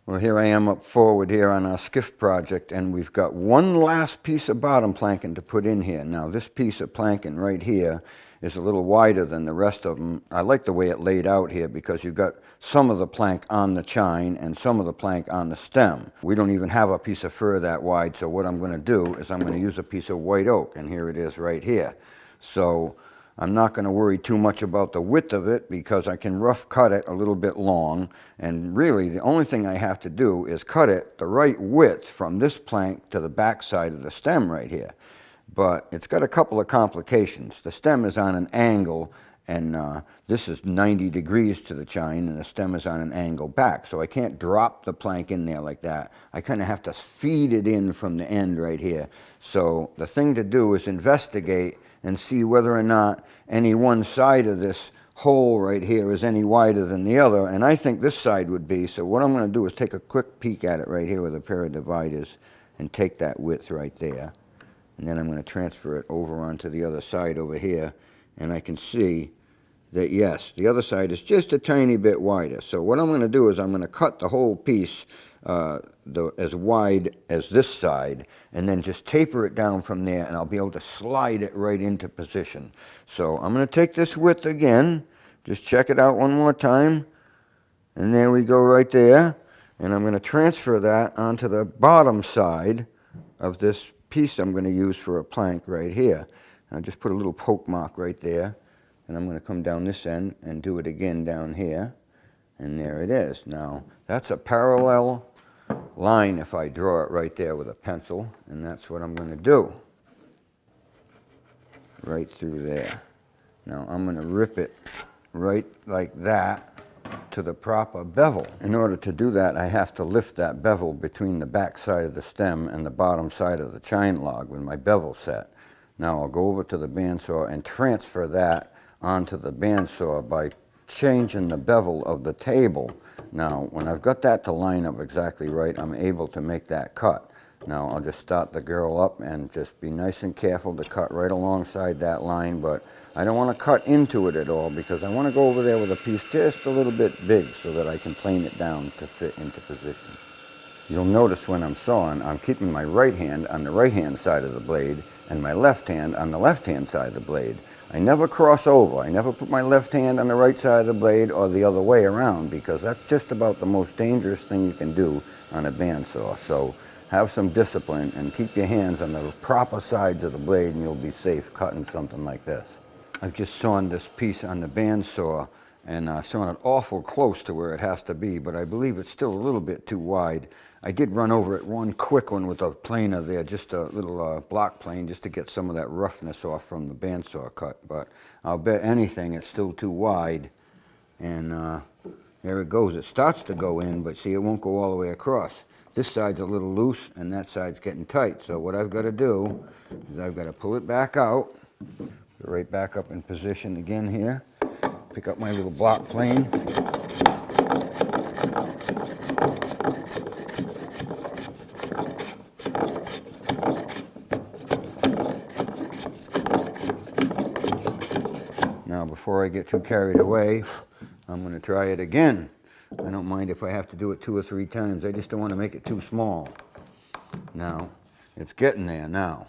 Well, here I am up forward here on our skiff project, and we've got one last piece of bottom planking to put in here. Now, this piece of planking right here is a little wider than the rest of them. I like the way it laid out here because you've got some of the plank on the chine and some of the plank on the stem. We don't even have a piece of fir that wide, so what I'm going to do is I'm going to use a piece of white oak, and here it is right here. So I'm not going to worry too much about the width of it because I can rough cut it a little bit long, and really the only thing I have to do is cut it the right width from this plank to the back side of the stem right here. But it's got a couple of complications. The stem is on an angle, and this is 90 degrees to the chine, and the stem is on an angle back, so I can't drop the plank in there like that. I kind of have to feed it in from the end right here. So the thing to do is investigate and see whether or not any one side of this hole right here is any wider than the other, and I think this side would be. So what I'm going to do is take a quick peek at it right here with a pair of dividers and take that width right there, and then I'm going to transfer it over onto the other side over here, and I can see that yes, the other side is just a tiny bit wider. So what I'm going to do is I'm going to cut the whole piece as wide as this side, and then just taper it down from there, and I'll be able to slide it right into position. So I'm going to take this width again, just check it out one more time, and there we go right there. And I'm going to transfer that onto the bottom side of this piece I'm going to use for a plank right here. I'll just put a little poke mark right there, and I'm going to come down this end and do it again down here, and there it is. Now that's a parallel line if I draw it right there with a pencil, and that's what I'm going to do right through there. Now I'm going to rip it right like that to the proper bevel. In order to do that, I have to lift that bevel between the back side of the stem and the bottom side of the chine log with my bevel set. Now I'll go over to the bandsaw and transfer that onto the bandsaw by changing the bevel of the table. Now, when I've got that to line up exactly right, I'm able to make that cut. Now, I'll just start the girl up and just be nice and careful to cut right alongside that line, but I don't want to cut into it at all because I want to go over there with a piece just a little bit big so that I can plane it down to fit into position. You'll notice when I'm sawing, I'm keeping my right hand on the right-hand side of the blade and my left hand on the left-hand side of the blade. I never cross over. I never put my left hand on the right side of the blade or the other way around because that's just about the most dangerous thing you can do on a bandsaw. So have some discipline and keep your hands on the proper sides of the blade and you'll be safe cutting something like this. I've just sawn this piece on the bandsaw and sawn it awful close to where it has to be, but I believe it's still a little bit too wide. I did run over it one quick one with a planer there, just a little block plane, just to get some of that roughness off from the bandsaw cut. But I'll bet anything it's still too wide. And there it goes. It starts to go in, but see, it won't go all the way across. This side's a little loose, and that side's getting tight. So what I've got to do is I've got to pull it back out, put it right back up in position again here, pick up my little block plane. Now, before I get too carried away, I'm going to try it again. I don't mind if I have to do it 2 or 3 times. I just don't want to make it too small. Now, it's getting there now,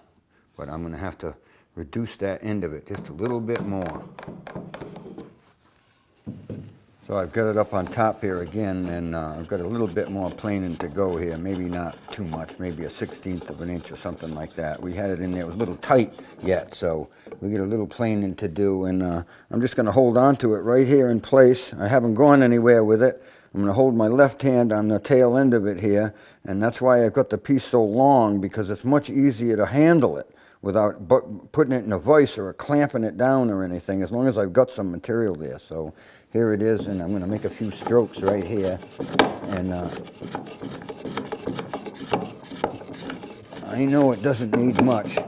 but I'm going to have to reduce that end of it just a little bit more. So I've got it up on top here again, and I've got a little bit more planing to go here. Maybe not too much, maybe a 1/16 of an inch or something like that. We had it in there, it was a little tight yet, so we get a little planing to do, and I'm just going to hold on to it right here in place. I haven't gone anywhere with it. I'm going to hold my left hand on the tail end of it here, and that's why I've got the piece so long, because it's much easier to handle it without putting it in a vise or clamping it down or anything, as long as I've got some material there. So here it is, and I'm going to make a few strokes right here, and I know it doesn't need much,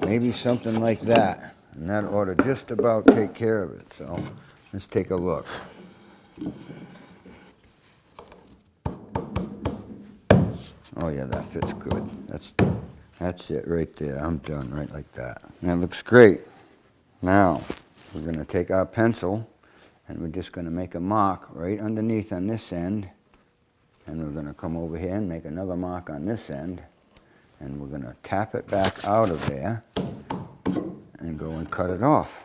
maybe something like that, and that ought to just about take care of it. So let's take a look. Oh yeah, that fits good. That's it right there. I'm done right like that. That looks great. Now, we're going to take our pencil and we're just going to make a mark right underneath on this end. And we're going to come over here and make another mark on this end. And we're going to tap it back out of there and go and cut it off.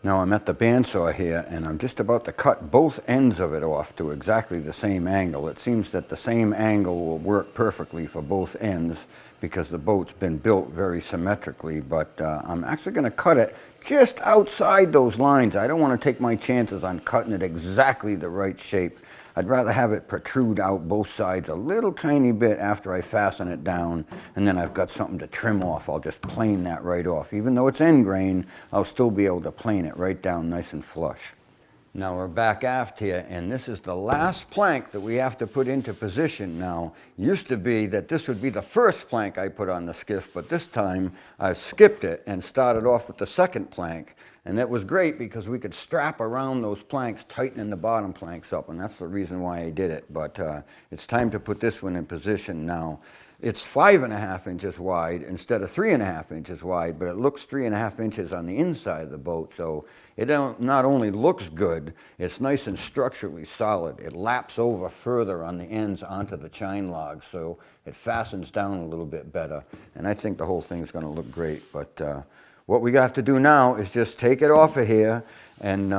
Now I'm at the bandsaw here, and I'm just about to cut both ends of it off to exactly the same angle. It seems that the same angle will work perfectly for both ends because the boat's been built very symmetrically, but I'm actually going to cut it just outside those lines. I don't want to take my chances on cutting it exactly the right shape. I'd rather have it protrude out both sides a little tiny bit after I fasten it down, and then I've got something to trim off. I'll just plane that right off. Even though it's end grain, I'll still be able to plane it right down nice and flush. Now we're back aft here, and this is the last plank that we have to put into position now. Used to be that this would be the first plank I put on the skiff, but this time I've skipped it and started off with the second plank. And it was great because we could strap around those planks, tightening the bottom planks up, and that's the reason why I did it. But it's time to put this one in position now. It's 5.5 inches wide instead of 3.5 inches wide, but it looks 3.5 inches on the inside of the boat. So it not only looks good, it's nice and structurally solid. It laps over further on the ends onto the chine log, so it fastens down a little bit better. And I think the whole thing's going to look great. But what we have to do now is just take it off of here and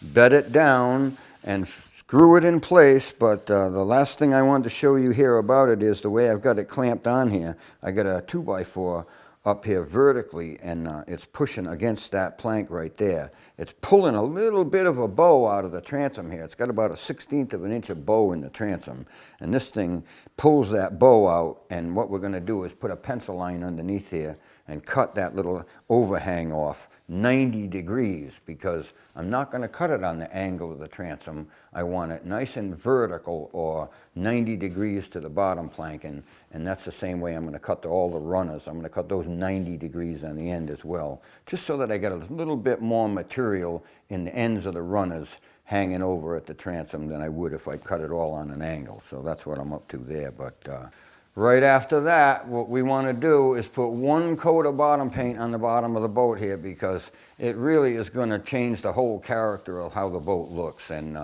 bed it down and screw it in place. But the last thing I wanted to show you here about it is the way I've got it clamped on here. I got a 2x4 up here vertically, and it's pushing against that plank right there. It's pulling a little bit of a bow out of the transom here. It's got about a 1/16 of an inch of bow in the transom, and this thing pulls that bow out. And what we're going to do is put a pencil line underneath here and cut that little overhang off 90 degrees, because I'm not going to cut it on the angle of the transom. I want it nice and vertical, or 90 degrees to the bottom planking, and that's the same way I'm going to cut all the runners. I'm going to cut those 90 degrees on the end as well, just so that I get a little bit more material in the ends of the runners hanging over at the transom than I would if I cut it all on an angle. So that's what I'm up to there. But right after that, what we want to do is put one coat of bottom paint on the bottom of the boat here, because it really is going to change the whole character of how the boat looks. And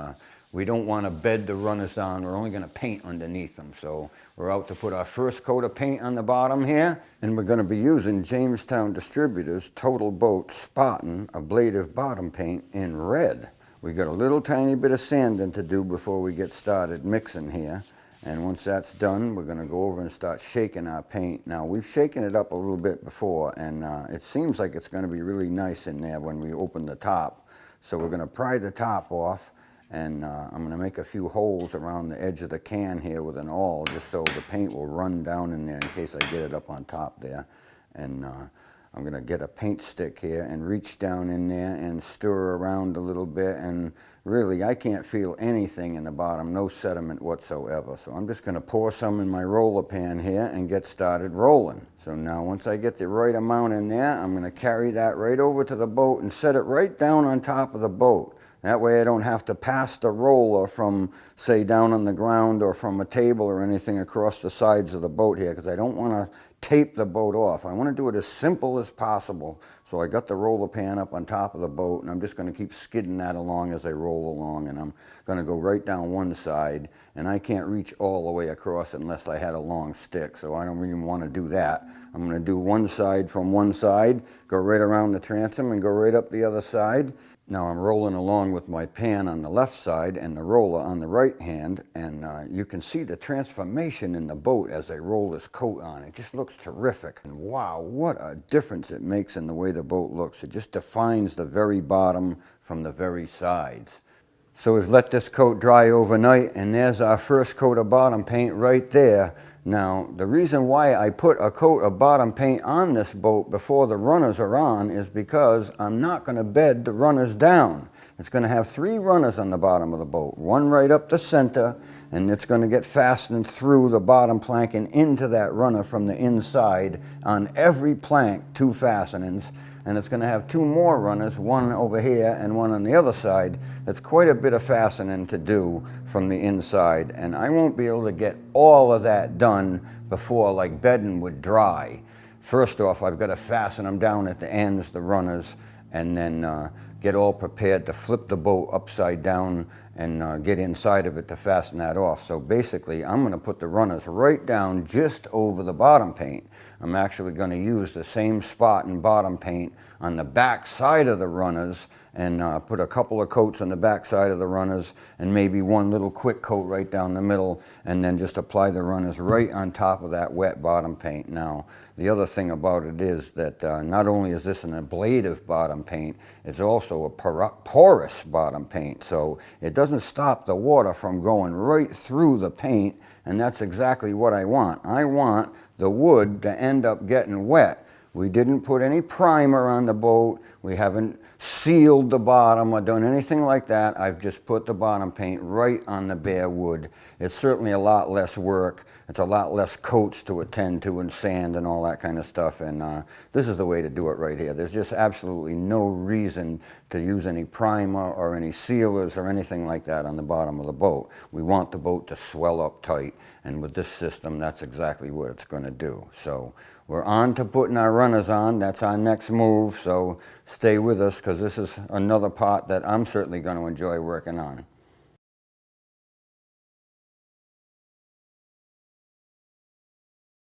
we don't want to bed the runners down. We're only going to paint underneath them. So we're out to put our first coat of paint on the bottom here. And we're going to be using Jamestown Distributors TotalBoat Spartan ablative bottom paint in red. We got a little tiny bit of sanding to do before we get started mixing here. And once that's done, we're going to go over and start shaking our paint. Now, we've shaken it up a little bit before, and it seems like it's going to be really nice in there when we open the top. So we're going to pry the top off, and I'm going to make a few holes around the edge of the can here with an awl, just so the paint will run down in there in case I get it up on top there. And I'm going to get a paint stick here and reach down in there and stir around a little bit, and really I can't feel anything in the bottom, no sediment whatsoever. So I'm just going to pour some in my roller pan here and get started rolling. So now once I get the right amount in there, I'm going to carry that right over to the boat and set it right down on top of the boat. That way I don't have to pass the roller from, say, down on the ground or from a table or anything across the sides of the boat here, because I don't want to tape the boat off. I want to do it as simple as possible. So I got the roller pan up on top of the boat, and I'm just going to keep skidding that along as I roll along, and I'm going to go right down one side, and I can't reach all the way across unless I had a long stick, so I don't even want to do that. I'm going to do one side from one side, go right around the transom and go right up the other side. Now I'm rolling along with my pan on the left side and the roller on the right hand, and you can see the transformation in the boat as I roll this coat on. It just looks terrific. And wow, what a difference it makes in the way the boat looks. It just defines the very bottom from the very sides. So we've let this coat dry overnight, and there's our first coat of bottom paint right there. Now, the reason why I put a coat of bottom paint on this boat before the runners are on is because I'm not going to bed the runners down. It's going to have 3 runners on the bottom of the boat, one right up the center, and it's going to get fastened through the bottom plank and into that runner from the inside on every plank, 2 fastenings. And it's going to have 2 more runners, one over here and one on the other side. That's quite a bit of fastening to do from the inside, and I won't be able to get all of that done before like bedding would dry. First off, I've got to fasten them down at the ends, the runners, and then get all prepared to flip the boat upside down and get inside of it to fasten that off. So basically, I'm going to put the runners right down just over the bottom paint. I'm actually going to use the same spot in bottom paint on the back side of the runners and put a couple of coats on the back side of the runners and maybe one little quick coat right down the middle, and then just apply the runners right on top of that wet bottom paint. Now, the other thing about it is that not only is this an ablative bottom paint, it's also a porous bottom paint, so it doesn't stop the water from going right through the paint, and that's exactly what I want. I want the wood to end up getting wet. We didn't put any primer on the boat. We haven't sealed the bottom or done anything like that. I've just put the bottom paint right on the bare wood. It's certainly a lot less work. It's a lot less coats to attend to and sand and all that kind of stuff. And this is the way to do it right here. There's just absolutely no reason to use any primer or any sealers or anything like that on the bottom of the boat. We want the boat to swell up tight. And with this system, that's exactly what it's going to do. So we're on to putting our runners on. That's our next move. So stay with us, because this is another part that I'm certainly going to enjoy working on.